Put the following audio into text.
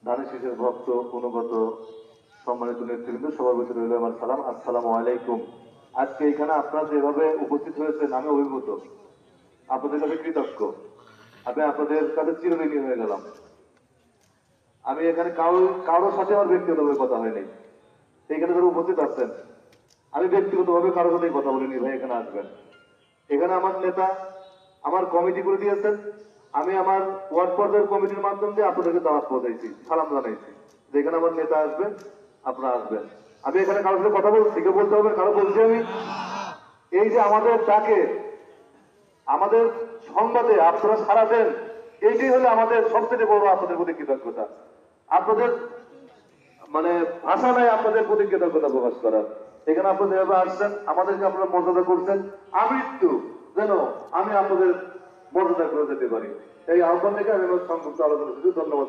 ধানের শীষের ভক্ত অনুগত সম্মানিত নেতৃবৃন্দ, সবার ভিতরে রইল আমার সালাম। আসসালামু আলাইকুম। আজকে এখানে আপনারা যেভাবে উপস্থিত হয়েছেন আমি অভিভূত, আপনাদের কাছে কৃতজ্ঞ। আমি আপনাদের কাছে চিরঋণী হয়ে গেলাম। আমি এখানে কারোর সাথে আমার ব্যক্তিগতভাবে কথা হয়নি। এখানে যারা উপস্থিত আছেন, আমি ব্যক্তিগতভাবে কারোর সাথেই কথা বলিনি ভাই এখানে আসবেন। এখানে আমার নেতা আমার কমিটি করে দিয়েছেন, আমি আমার ওয়ার্ড পর্যায়ের কমিটির মাধ্যম দিয়ে আপনাদেরকে দাওয়াত পৌঁছাইছি, সালাম জানাইছি যেখানে আমার নেতা আসবেন আপনারা আসবেন। আমি এখানে কারোর সাথে কথা বলছি, কেউ বলতে হবে কারো বলছি আমি। এই যে আমাদের ডাকে আমাদের সংবাদে আপনারা সাড়া দেন, এইটাই হলো আমাদের সবচেয়ে বড় আপনাদের প্রতি কৃতজ্ঞতা। আপনাদের মানে ভাষা নাই আপনাদের প্রতি কৃতজ্ঞতা প্রকাশ করার। এখানে আপনারা যেভাবে আসছেন, আমাদেরকে আপনারা মর্যাদা করছেন, আমৃত্যু যেন আমি আপনাদের মর্যাদা করে যেতে পারি, এই আহ্বান থেকে আমি আমার সংক্ষিপ্ত আলোচনা শুধু। ধন্যবাদ।